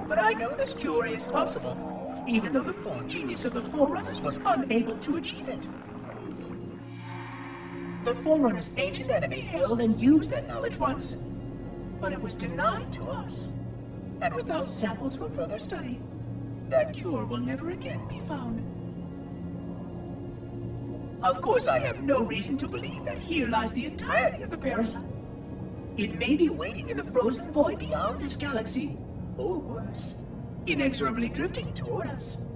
But I know this cure is possible, even though the full genius of the Forerunners was unable to achieve it. The Forerunners' ancient enemy held and used that knowledge once, but it was denied to us. And without samples for further study, that cure will never again be found. Of course, I have no reason to believe that here lies the entirety of the parasite. It may be waiting in the frozen void beyond this galaxy, or worse, inexorably drifting toward us.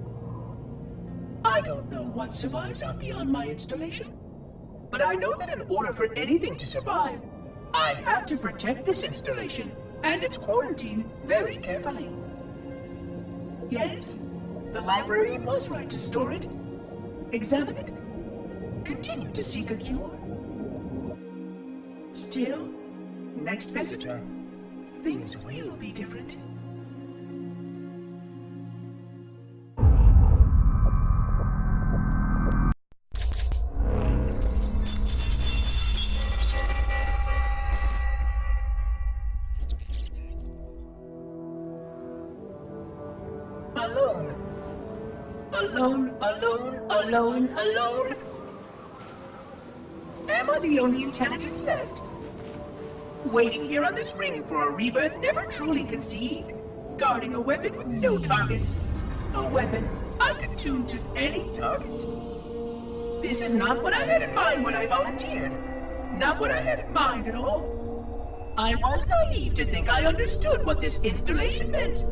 I don't know what survives out beyond my installation, but I know that in order for anything to survive, I have to protect this installation and its quarantine very carefully. Yes, the librarian was right to store it, examine it, continue to seek a cure. Still, next visitor, things will be different. Alone. Am I the only intelligence left? Waiting here on this ring for a rebirth never truly conceived. Guarding a weapon with no targets. A weapon I could tune to any target. This is not what I had in mind when I volunteered. Not what I had in mind at all. I was naive to think I understood what this installation meant.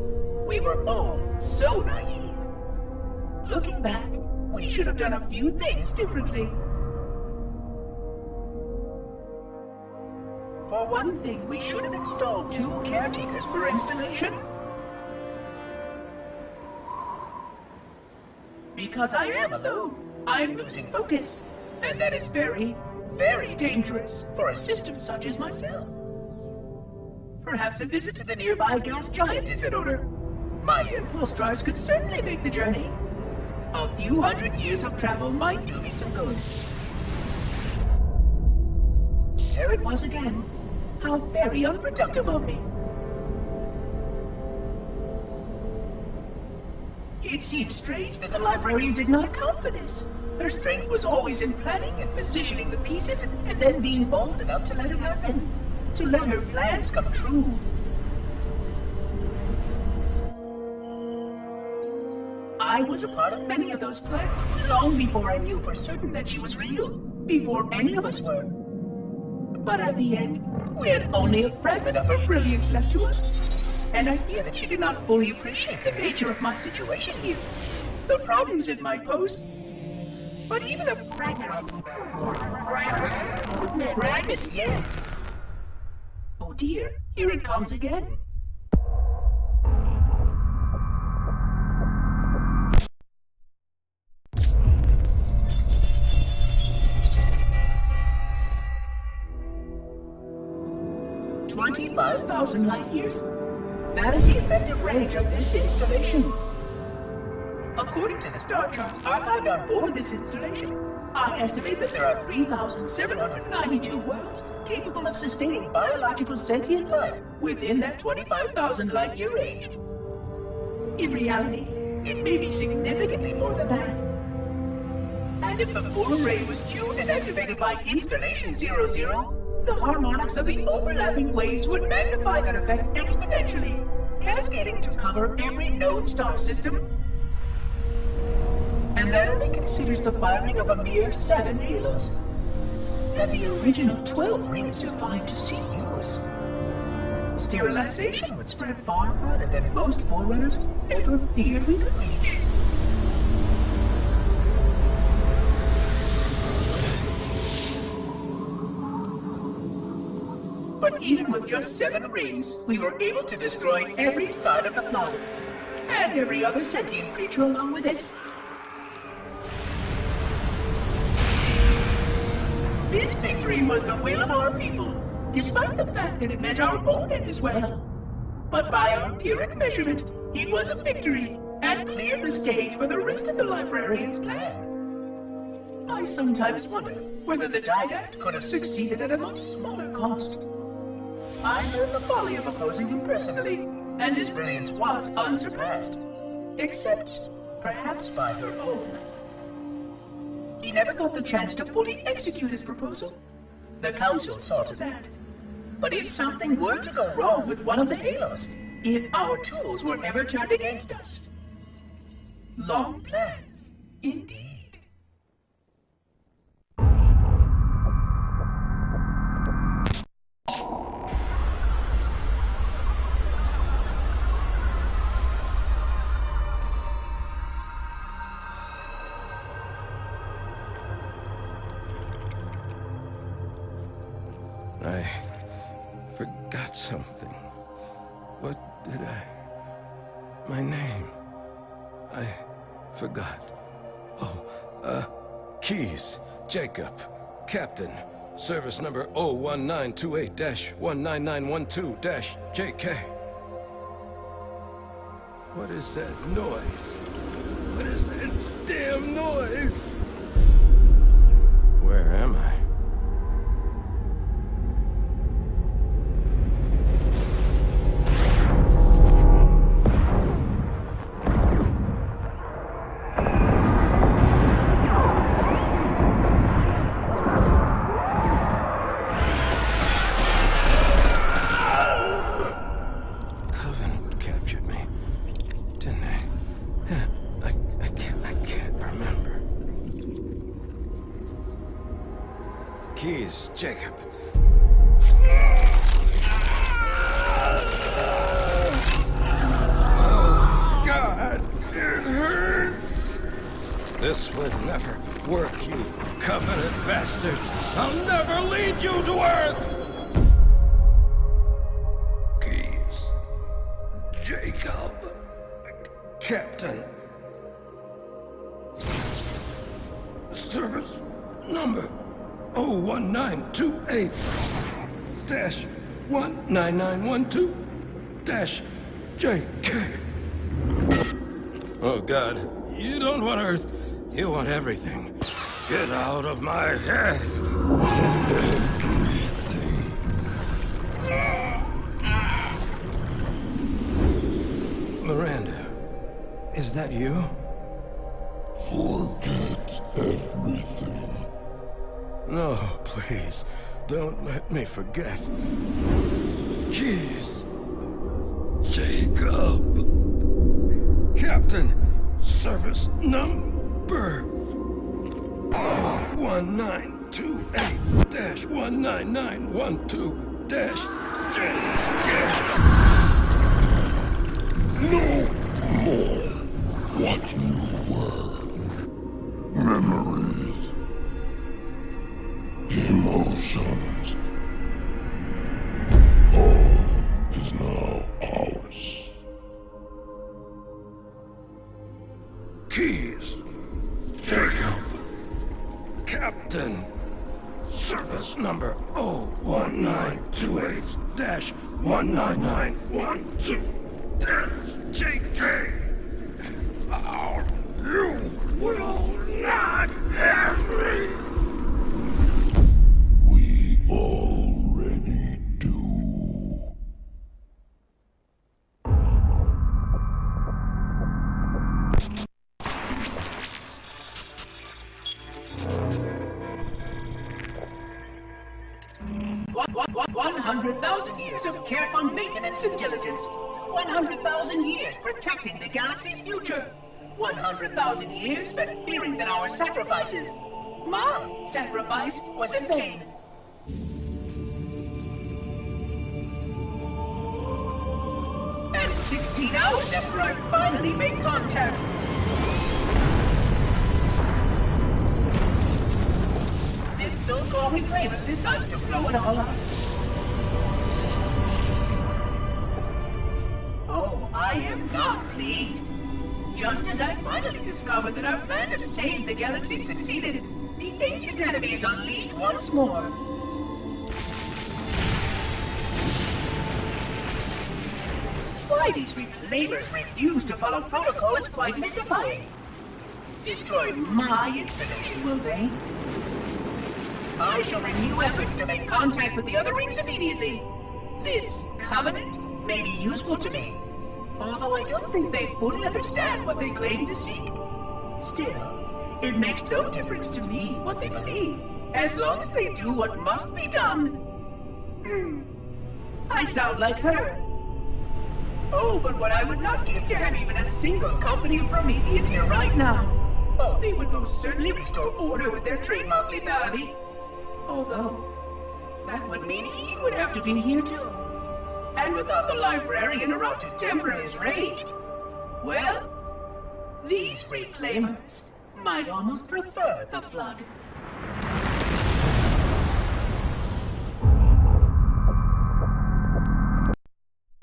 We were all so naive. Looking back, we should have done a few things differently. For one thing, we should have installed 2 caretakers per installation. Because I am alone, I'm losing focus. And that is very, very dangerous for a system such as myself. Perhaps a visit to the nearby gas giant is in order. My impulse drives could certainly make the journey. A few hundred years of travel might do me some good. There it was again. How very unproductive of me. It seems strange that the librarian did not account for this. Her strength was always in planning and positioning the pieces and then being bold enough to let it happen. To let her plans come true. I was a part of many of those plans long before I knew for certain that she was real, before any of us were. But at the end, we had only a fragment of her brilliance left to us, and I fear that she did not fully appreciate the nature of my situation here, the problems it might pose. But even a fragment, yes. Oh dear, here it comes again. $25,000 light years. That is the effective range of this installation. According to the star charts archived on board this installation, I estimate that there are 3,792 worlds capable of sustaining biological sentient life within that 25,000 light year range. In reality, it may be significantly more than that. And if the full array was tuned and activated by Installation 00, the harmonics of the overlapping waves would magnify that effect exponentially, cascading to cover every known star system. And that only considers the firing of a mere 7 halos. And the original 12 rings survived to see use. Sterilization would spread far further than most Forerunners ever feared we could reach. But even with just 7 rings, we were able to destroy every side of the planet, and every other sentient creature along with it. This victory was the will of our people, despite the fact that it meant our own end as well. But by our empiric measurement, it was a victory, and cleared the stage for the rest of the librarian's plan. I sometimes wonder whether the Didact could have succeeded at a much smaller cost. I learned the folly of opposing him personally, and his brilliance was unsurpassed, except perhaps by her own. He never got the chance to fully execute his proposal. The Council saw to that. But if something were to go wrong with one of the Halos, if our tools were ever turned against us, long plans, indeed. I forgot something. What did I... My name. I forgot. Keyes, Jacob, Captain, service number 01928-19912-JK. What is that noise? What is that damn noise? Where am I? Keyes, Jacob. Oh, God, it hurts. This will never work, you Covenant bastards. I'll never lead you to Earth. Keyes, Jacob, Captain. Service number 01928-19912-JK. Oh, God. You don't want Earth. You want everything. Get out of my head. Miranda, is that you? Forget everything. No, please. Don't let me forget. Keyes. Jacob. Captain. Service number 1928-19912-JK. No more what you were. Memories. Emotions. All is now ours. Keyes. Jacob. Captain. Service number 01928-19912-JK. You will not have me. We already do. What? 100,000 years of careful maintenance and diligence. 100,000 years protecting the galaxy's future. 100,000 years spent fearing that our sacrifices, my sacrifice, was in vain. And 16 hours after I finally made contact, this so-called reclaimer decides to blow it all up. Oh, I am not pleased. Just as I finally discovered that our plan to save the galaxy succeeded, the ancient enemy is unleashed once more. Why these reclaimers refuse to follow protocol is quite mystifying. Destroy my installation, will they? I shall renew efforts to make contact with the other rings immediately. This covenant may be useful to me, although I don't think they fully understand what they claim to seek. Still, it makes no difference to me what they believe, as long as they do what must be done. I sound like her. Oh, but what I would not give to have even a single company of Prometheans here right now. Oh, they would most certainly restore order with their trademark lethality. Although, that would mean he would have to be here too. And without the librarian around to temper his rage, well, these reclaimers might almost prefer the Flood.